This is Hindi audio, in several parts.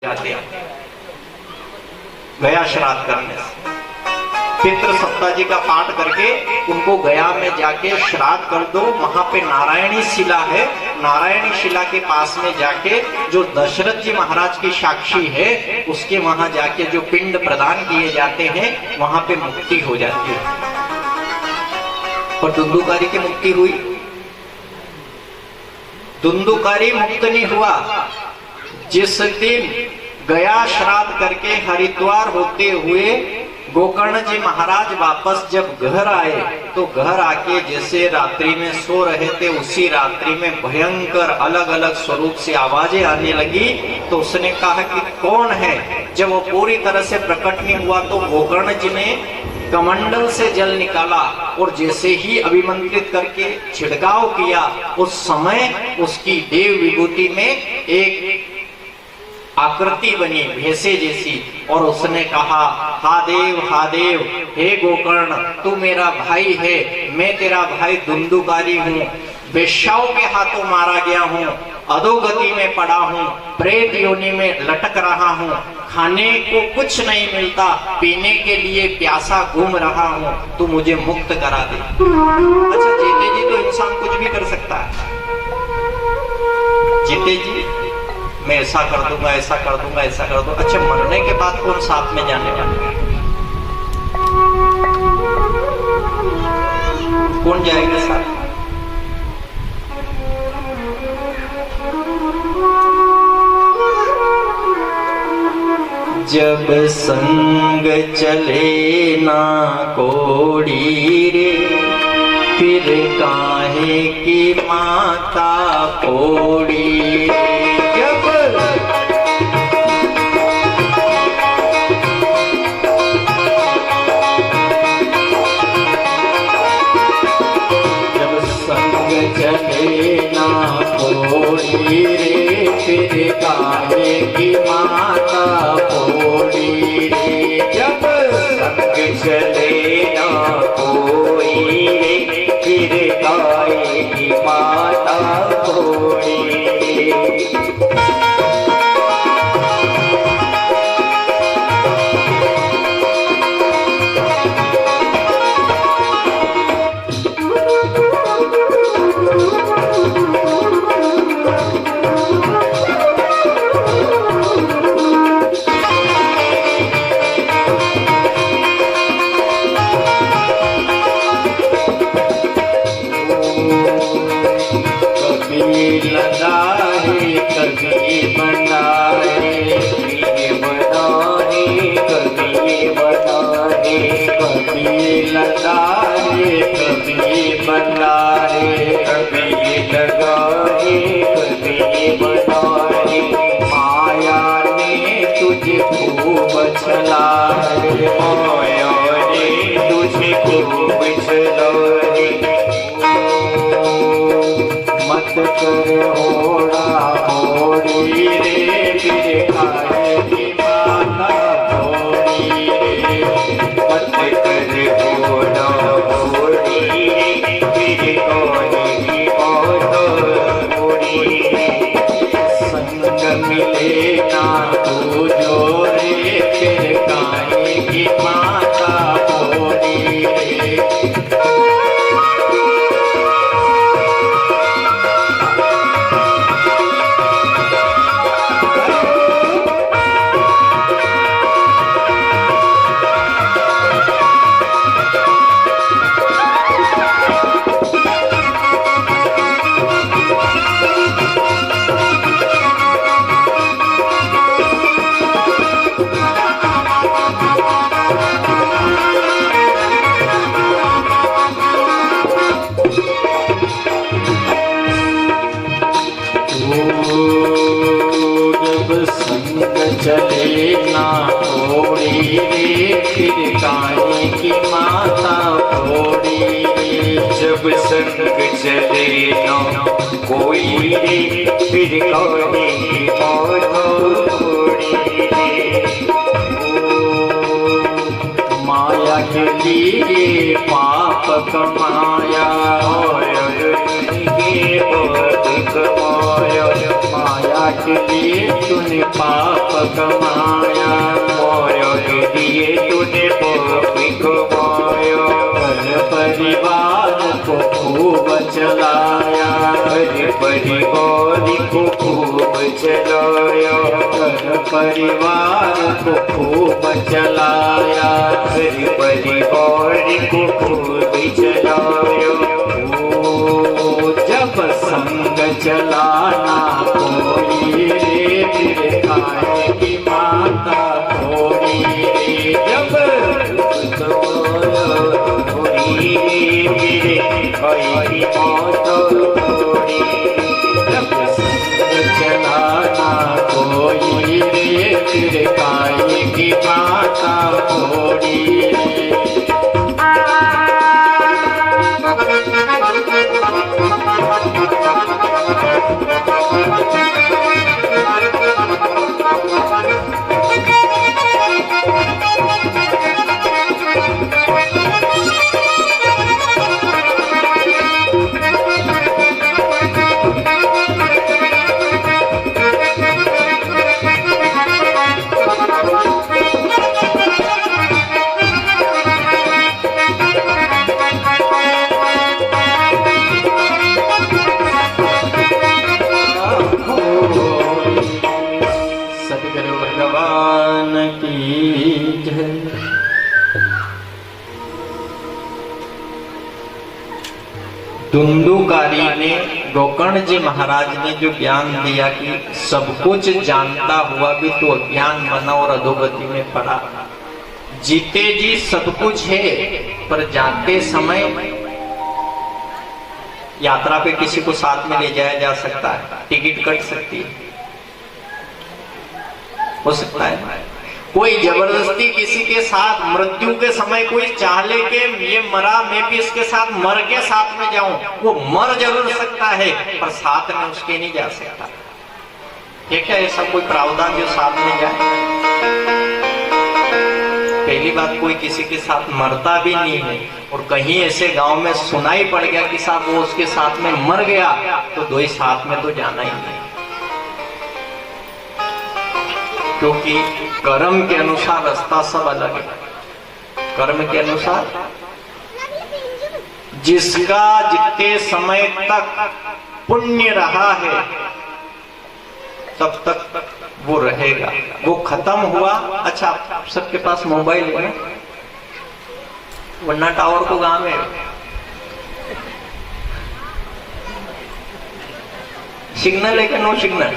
जाते हैं गया श्राद्ध करने से। पितृ सप्ताह जी का पाठ करके उनको गया में जाके श्राद्ध कर दो। वहां पे नारायणी शिला है, नारायणी शिला के पास में जाके जो दशरथ जी महाराज की साक्षी है उसके वहां जाके जो पिंड प्रदान किए जाते हैं वहां पे मुक्ति हो जाती है। और धुंधुकारी की मुक्ति हुई? धुंधुकारी मुक्त नहीं हुआ। जिस दिन गया श्राद्ध करके हरिद्वार होते हुए गोकर्ण जी महाराज वापस जब घर आए तो घर आके जैसे रात्रि में सो रहे थे उसी रात्रि में भयंकर अलग अलग स्वरूप से आवाजें आने लगी। तो उसने कहा कि कौन है? जब वो पूरी तरह से प्रकट नहीं हुआ तो गोकर्ण जी ने कमंडल से जल निकाला और जैसे ही अभिमंत्रित करके छिड़काव किया उस समय उसकी देव विभूति में एक आकृति बनी भैंसे जैसी। और उसने कहा, हा देव हे गोकर्ण, तू मेरा भाई है, मैं तेरा भाई धुंधुकारी हूँ, वेश्याओं के हाथों मारा गया हूँ, अधोगति में पड़ा हूँ, प्रेत योनि में लटक रहा हूँ, खाने को कुछ नहीं मिलता, पीने के लिए प्यासा घूम रहा हूँ, तू मुझे मुक्त करा दे। अच्छा, जीते जी तो इंसान कुछ भी कर सकता है। जीते जी मैं ऐसा कर दूंगा, ऐसा कर दूंगा, ऐसा कर दूंगा। अच्छा, मरने के बाद कौन साथ में जाने वाला? कौन जाएगा साथ? जब संग चले ना कोड़ी रे, फिर काहे की माता फोड़ी। चले ना फोड़ी रे, फिर काहे की माता फोड़ी रे। जब संग चले ना कोई रे, फिर काहे की माता फोड़ी रे। मत कर होड़ा होड़ी रे, फिर काहे की माता फोड़ी रे। मत कर होड़ा होड़ी रे, फिर काहे की माता फोड़ी रे। संग मिले ना तुझो रे, फिर काहे की माता फोड़ी रे। चले ना फोड़ी रे, फिर काहे की माता फोड़ी रे। जब संग चले ना कोई रे, फिर काहे की माता फोड़ी रे। माया के लिए पाप कमाया, के बहुत कमाया, माया काट लिए तूने पाप कमाया, मोयो के लिए तूने पाप कमाया। घर परिवार को खूब चलाया, घर परिवार को खूब चलाया, घर परिवार को खूब चलाया, घर परिवार को खूब चलाया। जब संग चलाना कोई रे, फिर खाए की माता थोड़ी रे। जब थोड़ी रे, फिर खाए की माता थोड़ी। जब संग चलाना कोई रे, फिर खाए की माता थोड़ी रे। धुंधुकारी ने गोकर्ण जी महाराज ने जो ज्ञान दिया कि सब कुछ जानता हुआ भी तो अज्ञान बना और अधोगति में पड़ा। जीते जी सब कुछ है, पर जाते समय यात्रा पे किसी को साथ में ले जाया जा सकता है, टिकट कट सकती है, हो सकता है। कोई जबरदस्ती किसी के साथ मृत्यु के समय कोई चाह ले के ये मरा, मैं भी इसके साथ मर के साथ में जाऊं, वो मर जरूर सकता है पर साथ में उसके नहीं जा सकता। ठीक है, ऐसा कोई प्रावधान जो साथ में जाए। पहली बात, कोई किसी के साथ मरता भी नहीं है, और कहीं ऐसे गांव में सुनाई पड़ गया कि साहब वो उसके साथ में मर गया, तो दो ही साथ में तो जाना ही नहीं, क्योंकि कर्म के अनुसार रास्ता सब अलग है। कर्म के अनुसार जिसका जितने समय तक पुण्य रहा है तब तक वो रहेगा, वो खत्म हुआ। अच्छा, सबके पास मोबाइल है, वरना टावर को गांव में सिग्नल है कि नो सिग्नल?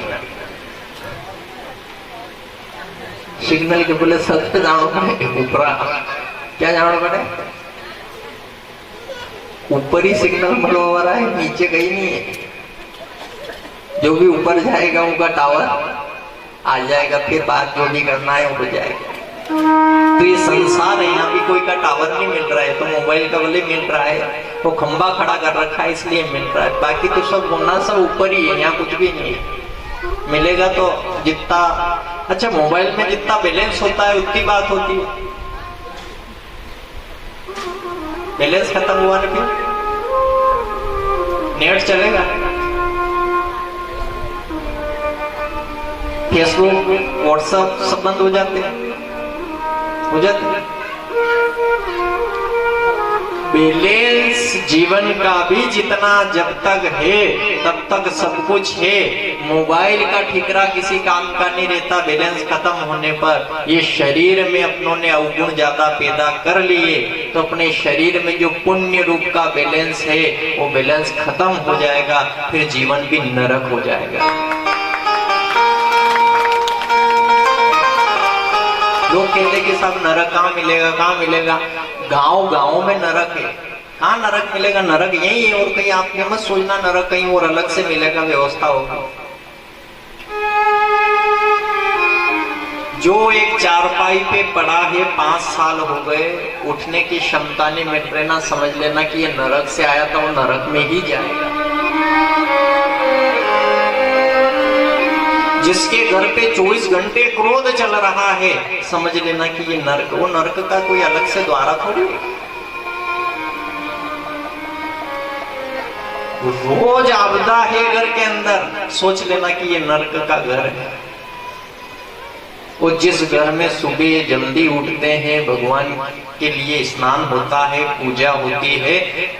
सिग्नल के बोले सबसे जानो पड़े ऊपरा, क्या जानो पड़े? ऊपर ही सिग्नल मरो हो रहा है, नीचे कहीं नहीं है। जो भी ऊपर जाएगा उनका टावर आ जाएगा, फिर बात जो भी करना है हो जाएगा। तो ये संसार है, यहाँ भी कोई का टावर नहीं मिल रहा है, तो मोबाइल का बोले मिल रहा है, वो खंबा खड़ा कर रखा है इसलिए मिल रहा है, बाकी तो सब होना सब ऊपर ही है, यहाँ कुछ भी नहीं है। मिलेगा तो जितना, अच्छा मोबाइल में जितना बैलेंस होता है उतनी बात होती है, बैलेंस खत्म हुआ ना फिर नेट चलेगा? फेसबुक व्हाट्सएप सब बंद हो जाते हैं, हो जाते हैं। बैलेंस जीवन का भी जितना जब तक है तब तक सब कुछ है। मोबाइल का ठिकरा किसी काम का नहीं रहता बैलेंस खत्म होने पर। ये शरीर में अपनों ने अवगुण ज्यादा पैदा कर लिए तो अपने शरीर में जो पुण्य रूप का बैलेंस है वो बैलेंस खत्म हो जाएगा, फिर जीवन भी नरक हो जाएगा। लोग कहते कि सब नरक कहाँ मिलेगा, कहाँ मिलेगा? गांव गांव में नरक है। कहाँ नरक मिलेगा? नरक यही है, और कहीं आप मत सोचना नरक कहीं और अलग से मिलेगा, व्यवस्था होगी। जो एक चारपाई पे पड़ा है 5 साल हो गए, उठने की क्षमता नहीं मिल रही ना, समझ लेना कि ये नरक से आया था, वो नरक में ही जाएगा। जिसके घर पे 24 घंटे क्रोध चल रहा है, समझ लेना कि ये नरक, वो नरक का कोई अलग से द्वारा थोड़ी है। रोज आपदा है घर के अंदर, सोच लेना कि ये नर्क का घर है। और जिस घर में सुबह जल्दी उठते हैं, भगवान के लिए स्नान होता है, पूजा होती है,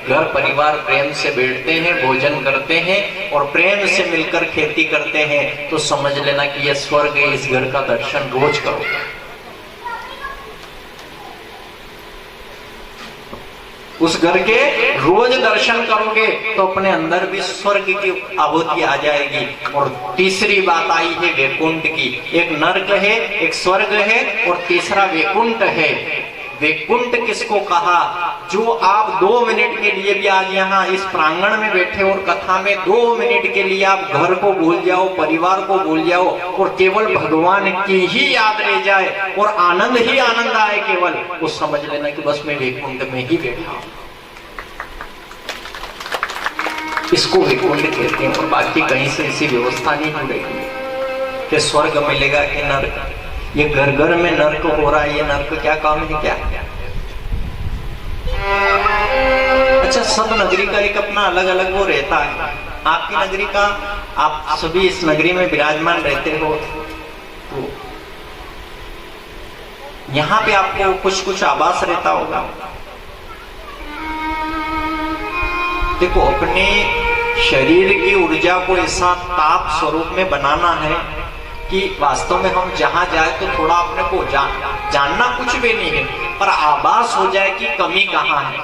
घर परिवार प्रेम से बैठते हैं, भोजन करते हैं और प्रेम से मिलकर खेती करते हैं, तो समझ लेना कि यह स्वर्ग है। इस घर का दर्शन रोज करो। उस घर के रोज दर्शन करोगे तो अपने अंदर भी स्वर्ग की आहुति आ जाएगी। और तीसरी बात आई है वैकुंठ की। एक नरक है, एक स्वर्ग है और तीसरा वैकुंठ है। वैकुंठ किसको कहा? जो आप 2 मिनट के लिए भी आज यहाँ इस प्रांगण में बैठे और कथा में 2 मिनट के लिए आप घर को भूल जाओ, परिवार को भूल जाओ और केवल भगवान की ही याद रह जाए और आनंद ही आनंद आए केवल, वो समझ लेना कि बस मैं वैकुंठ में ही बैठा हूं। इसको वैकुंठ कहते हैं। और बाकी कहीं से ऐसी व्यवस्था नहीं हो रही कि स्वर्ग मिलेगा कि नर्क। ये घर घर में नर्क हो रहा है। ये नर्क क्या काम है क्या? अच्छा, सब नगरी का एक अपना अलग अलग वो रहता है। आपकी नगरी का, आप सभी इस नगरी में विराजमान रहते हो, तो यहाँ पे आपको कुछ कुछ आभास रहता होगा। देखो, अपने शरीर की ऊर्जा को ऐसा ताप स्वरूप में बनाना है कि वास्तव में हम जहां जाए तो थोड़ा अपने को जानना कुछ भी नहीं है, पर आभास हो जाए कि कमी कहाँ है।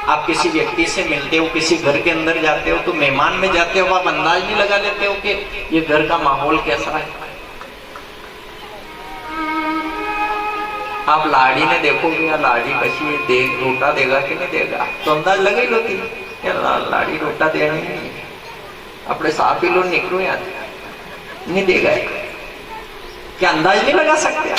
आप किसी व्यक्ति से मिलते हो, किसी घर के अंदर जाते हो, तो मेहमान में जाते हो, आप अंदाज नहीं लगा लेते हो कि ये घर का माहौल कैसा है। आप लाड़ी ने देखोगे या लाड़ी कशी दे रोटा देगा कि नहीं देगा, तो अंदाज लगा ही लोती लाड़ी रोटा देना नहीं, अपने साफ ही लोग निकलो या नहीं देगा, क्या अंदाज नहीं लगा सकते?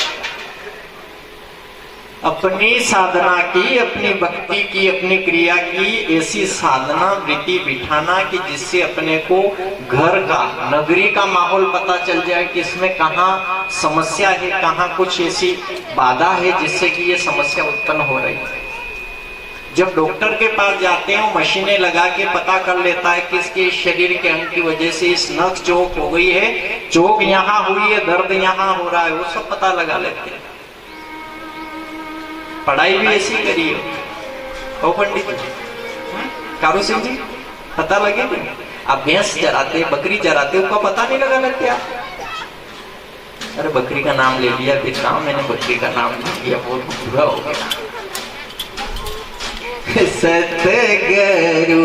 अपनी साधना की, अपनी भक्ति की, अपनी क्रिया की ऐसी साधना वृत्ति बिठाना कि जिससे अपने को घर का, नगरी का माहौल पता चल जाए कि इसमें कहाँ समस्या है, कहाँ कुछ ऐसी बाधा है जिससे कि ये समस्या उत्पन्न हो रही है। जब डॉक्टर के पास जाते हैं, मशीनें लगा के पता कर लेता है कि इसके शरीर के अंग की वजह से इस नस चोक हो गई है, चोक यहाँ हुई है, दर्द यहाँ हो रहा है, वो सब पता लगा लेते हैं। पढ़ाई भी ऐसी करी हो पंडित कारू सिंह जी, पता लगे? आप भैंस चराते, बकरी चराते, उसका पता नहीं लगा लगते आप? अरे बकरी का नाम ले लिया, फिर काम मैंने बकरी का नाम ले लिया, बहुत बुरा हो गया। सतगुरु